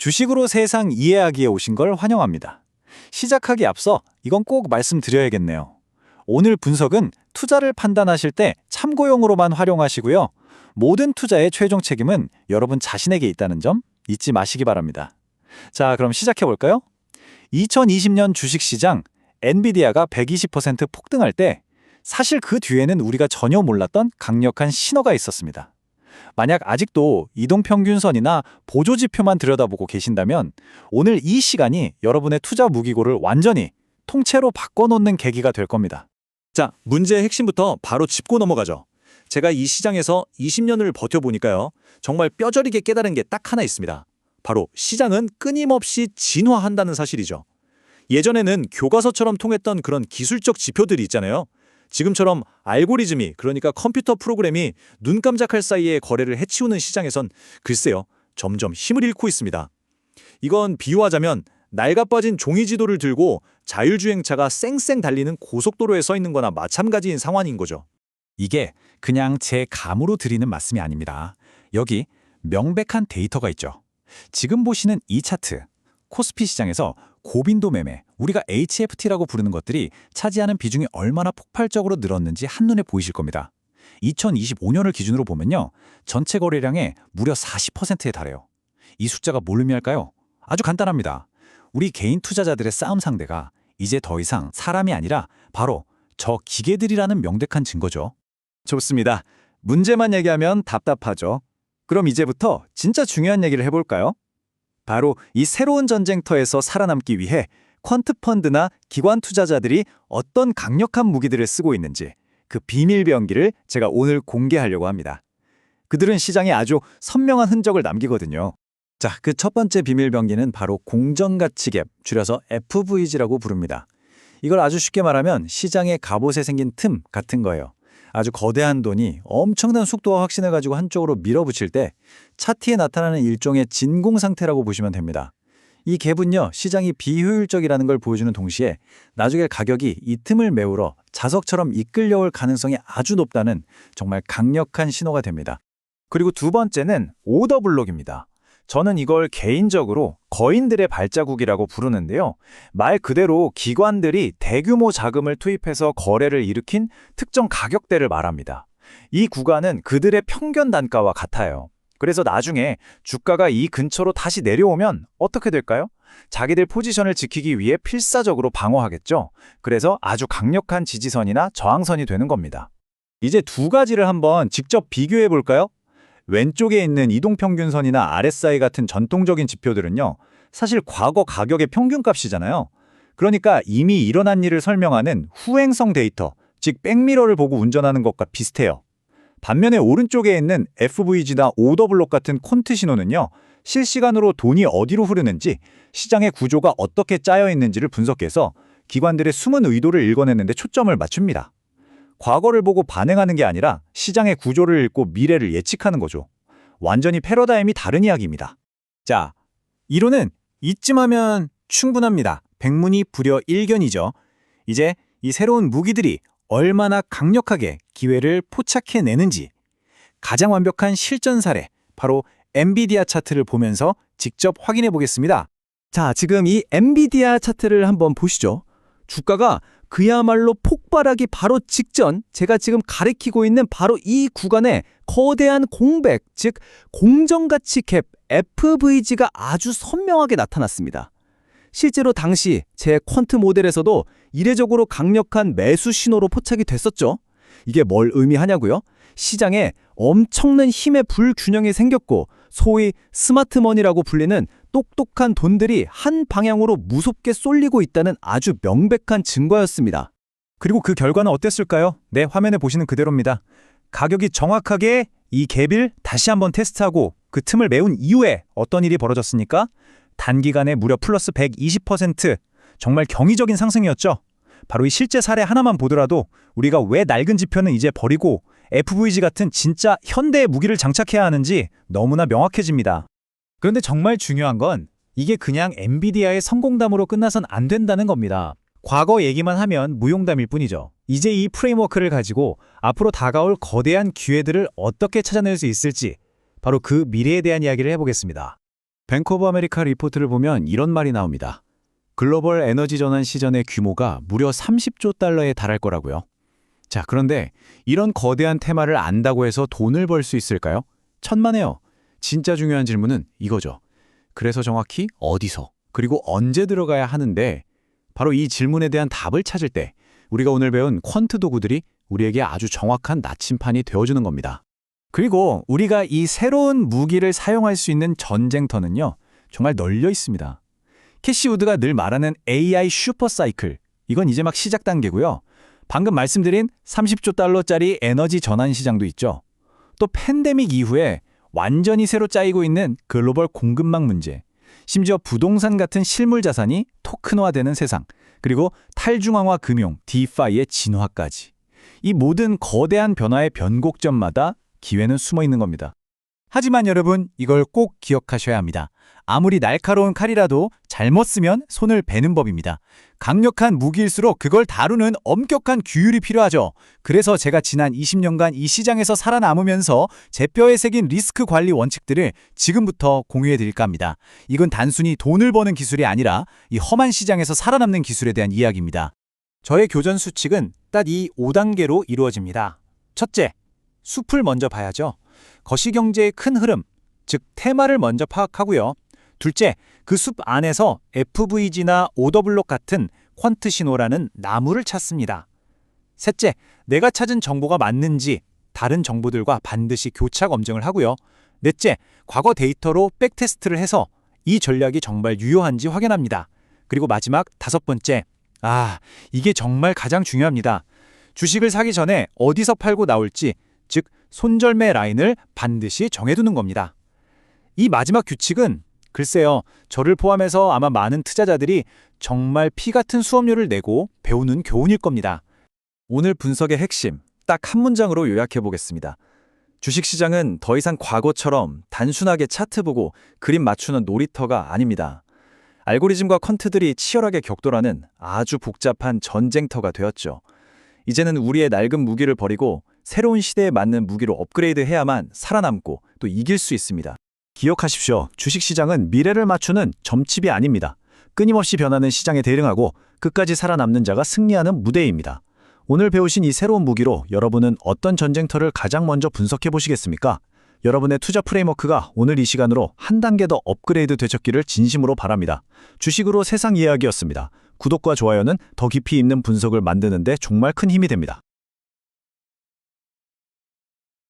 주식으로 세상 이해하기에 오신 걸 환영합니다. 시작하기 앞서 이건 꼭 말씀드려야겠네요. 오늘 분석은 투자를 판단하실 때 참고용으로만 활용하시고요. 모든 투자의 최종 책임은 여러분 자신에게 있다는 점 잊지 마시기 바랍니다. 자, 그럼 시작해 볼까요? 2020년 주식시장 엔비디아가 120% 폭등할 때 사실 그 뒤에는 우리가 전혀 몰랐던 강력한 신호가 있었습니다. 만약 아직도 이동평균선이나 보조지표만 들여다보고 계신다면 오늘 이 시간이 여러분의 투자 무기고를 완전히 통째로 바꿔놓는 계기가 될 겁니다. 자, 문제의 핵심부터 바로 짚고 넘어가죠. 제가 이 시장에서 20년을 버텨보니까요. 정말 뼈저리게 깨달은 게 딱 하나 있습니다. 바로 시장은 끊임없이 진화한다는 사실이죠. 예전에는 교과서처럼 통했던 그런 기술적 지표들이 있잖아요. 지금처럼 알고리즘이, 그러니까 컴퓨터 프로그램이 눈 깜짝할 사이에 거래를 해치우는 시장에선 글쎄요, 점점 힘을 잃고 있습니다. 이건 비유하자면 낡아 빠진 종이지도를 들고 자율주행차가 쌩쌩 달리는 고속도로에 서 있는 거나 마찬가지인 상황인 거죠. 이게 그냥 제 감으로 드리는 말씀이 아닙니다. 여기 명백한 데이터가 있죠. 지금 보시는 이 차트, 코스피 시장에서 고빈도 매매, 우리가 HFT라고 부르는 것들이 차지하는 비중이 얼마나 폭발적으로 늘었는지 한눈에 보이실 겁니다. 2025년을 기준으로 보면요. 전체 거래량의 무려 40%에 달해요. 이 숫자가 뭘 의미할까요? 아주 간단합니다. 우리 개인 투자자들의 싸움 상대가 이제 더 이상 사람이 아니라 바로 저 기계들이라는 명백한 증거죠. 좋습니다. 문제만 얘기하면 답답하죠. 그럼 이제부터 진짜 중요한 얘기를 해볼까요? 바로 이 새로운 전쟁터에서 살아남기 위해 퀀트펀드나 기관 투자자들이 어떤 강력한 무기들을 쓰고 있는지 그 비밀병기를 제가 오늘 공개하려고 합니다. 그들은 시장에 아주 선명한 흔적을 남기거든요. 자, 그 첫 번째 비밀병기는 바로 공정가치갭, 줄여서 FVG라고 부릅니다. 이걸 아주 쉽게 말하면 시장의 갑옷에 생긴 틈 같은 거예요. 아주 거대한 돈이 엄청난 속도와 확신을 가지고 한쪽으로 밀어붙일 때 차트에 나타나는 일종의 진공 상태라고 보시면 됩니다. 이 갭은요, 시장이 비효율적이라는 걸 보여주는 동시에 나중에 가격이 이 틈을 메우러 자석처럼 이끌려올 가능성이 아주 높다는 정말 강력한 신호가 됩니다. 그리고 두 번째는 오더블록입니다. 저는 이걸 개인적으로 거인들의 발자국이라고 부르는데요. 말 그대로 기관들이 대규모 자금을 투입해서 거래를 일으킨 특정 가격대를 말합니다. 이 구간은 그들의 평균 단가와 같아요. 그래서 나중에 주가가 이 근처로 다시 내려오면 어떻게 될까요? 자기들 포지션을 지키기 위해 필사적으로 방어하겠죠. 그래서 아주 강력한 지지선이나 저항선이 되는 겁니다. 이제 두 가지를 한번 직접 비교해 볼까요? 왼쪽에 있는 이동평균선이나 RSI 같은 전통적인 지표들은요, 사실 과거 가격의 평균값이잖아요. 그러니까 이미 일어난 일을 설명하는 후행성 데이터, 즉 백미러를 보고 운전하는 것과 비슷해요. 반면에 오른쪽에 있는 FVG나 오더블록 같은 콘트 신호는요, 실시간으로 돈이 어디로 흐르는지, 시장의 구조가 어떻게 짜여 있는지를 분석해서 기관들의 숨은 의도를 읽어내는 데 초점을 맞춥니다. 과거를 보고 반응하는 게 아니라 시장의 구조를 읽고 미래를 예측하는 거죠. 완전히 패러다임이 다른 이야기입니다. 자, 이론은 이쯤 하면 충분합니다. 백문이 불여 일견이죠. 이제 이 새로운 무기들이 얼마나 강력하게 기회를 포착해내는지 가장 완벽한 실전 사례, 바로 엔비디아 차트를 보면서 직접 확인해 보겠습니다. 자, 지금 이 엔비디아 차트를 한번 보시죠. 주가가 그야말로 폭발하기 바로 직전, 제가 지금 가리키고 있는 바로 이 구간에 거대한 공백, 즉 공정가치 갭 FVG가 아주 선명하게 나타났습니다. 실제로 당시 제 퀀트 모델에서도 이례적으로 강력한 매수 신호로 포착이 됐었죠. 이게 뭘 의미하냐고요? 시장에 엄청난 힘의 불균형이 생겼고 소위 스마트머니라고 불리는 똑똑한 돈들이 한 방향으로 무섭게 쏠리고 있다는 아주 명백한 증거였습니다. 그리고 그 결과는 어땠을까요? 네, 화면에 보시는 그대로입니다. 가격이 정확하게 이 갭을 다시 한번 테스트하고 그 틈을 메운 이후에 어떤 일이 벌어졌습니까? 단기간에 무려 플러스 120%, 정말 경이적인 상승이었죠. 바로 이 실제 사례 하나만 보더라도 우리가 왜 낡은 지표는 이제 버리고 FVG 같은 진짜 현대의 무기를 장착해야 하는지 너무나 명확해집니다. 그런데 정말 중요한 건 이게 그냥 엔비디아의 성공담으로 끝나선 안 된다는 겁니다. 과거 얘기만 하면 무용담일 뿐이죠. 이제 이 프레임워크를 가지고 앞으로 다가올 거대한 기회들을 어떻게 찾아낼 수 있을지 바로 그 미래에 대한 이야기를 해보겠습니다. 뱅크 오브 아메리카 리포트를 보면 이런 말이 나옵니다. 글로벌 에너지 전환 시전의 규모가 무려 30조 달러에 달할 거라고요. 자, 그런데 이런 거대한 테마를 안다고 해서 돈을 벌 수 있을까요? 천만에요. 진짜 중요한 질문은 이거죠. 그래서 정확히 어디서, 그리고 언제 들어가야 하는데, 바로 이 질문에 대한 답을 찾을 때 우리가 오늘 배운 퀀트 도구들이 우리에게 아주 정확한 나침판이 되어주는 겁니다. 그리고 우리가 이 새로운 무기를 사용할 수 있는 전쟁터는요, 정말 널려 있습니다. 캐시 우드가 늘 말하는 AI 슈퍼사이클, 이건 이제 막 시작 단계고요. 방금 말씀드린 30조 달러짜리 에너지 전환 시장도 있죠. 또 팬데믹 이후에 완전히 새로 짜이고 있는 글로벌 공급망 문제, 심지어 부동산 같은 실물 자산이 토큰화되는 세상, 그리고 탈중앙화 금융, DeFi의 진화까지. 이 모든 거대한 변화의 변곡점마다 기회는 숨어 있는 겁니다. 하지만 여러분, 이걸 꼭 기억하셔야 합니다. 아무리 날카로운 칼이라도 잘못 쓰면 손을 베는 법입니다. 강력한 무기일수록 그걸 다루는 엄격한 규율이 필요하죠. 그래서 제가 지난 20년간 이 시장에서 살아남으면서 제 뼈에 새긴 리스크 관리 원칙들을 지금부터 공유해 드릴까 합니다. 이건 단순히 돈을 버는 기술이 아니라 이 험한 시장에서 살아남는 기술에 대한 이야기입니다. 저의 교전 수칙은 딱 이 5단계로 이루어집니다. 첫째, 숲을 먼저 봐야죠. 거시경제의 큰 흐름, 즉 테마를 먼저 파악하고요. 둘째, 그 숲 안에서 FVG나 오더블록 같은 퀀트 신호라는 나무를 찾습니다. 셋째, 내가 찾은 정보가 맞는지 다른 정보들과 반드시 교차 검증을 하고요. 넷째, 과거 데이터로 백테스트를 해서 이 전략이 정말 유효한지 확인합니다. 그리고 마지막 다섯 번째, 이게 정말 가장 중요합니다. 주식을 사기 전에 어디서 팔고 나올지, 즉 손절매 라인을 반드시 정해두는 겁니다. 이 마지막 규칙은 글쎄요, 저를 포함해서 아마 많은 투자자들이 정말 피 같은 수업료를 내고 배우는 교훈일 겁니다. 오늘 분석의 핵심, 딱 한 문장으로 요약해 보겠습니다. 주식시장은 더 이상 과거처럼 단순하게 차트 보고 그림 맞추는 놀이터가 아닙니다. 알고리즘과 퀀트들이 치열하게 격돌하는 아주 복잡한 전쟁터가 되었죠. 이제는 우리의 낡은 무기를 버리고 새로운 시대에 맞는 무기로 업그레이드해야만 살아남고 또 이길 수 있습니다. 기억하십시오. 주식시장은 미래를 맞추는 점칩이 아닙니다. 끊임없이 변하는 시장에 대응하고 끝까지 살아남는 자가 승리하는 무대입니다. 오늘 배우신 이 새로운 무기로 여러분은 어떤 전쟁터를 가장 먼저 분석해 보시겠습니까? 여러분의 투자 프레임워크가 오늘 이 시간으로 한 단계 더 업그레이드 되셨기를 진심으로 바랍니다. 주식으로 세상 이야기였습니다. 구독과 좋아요는 더 깊이 있는 분석을 만드는 데 정말 큰 힘이 됩니다.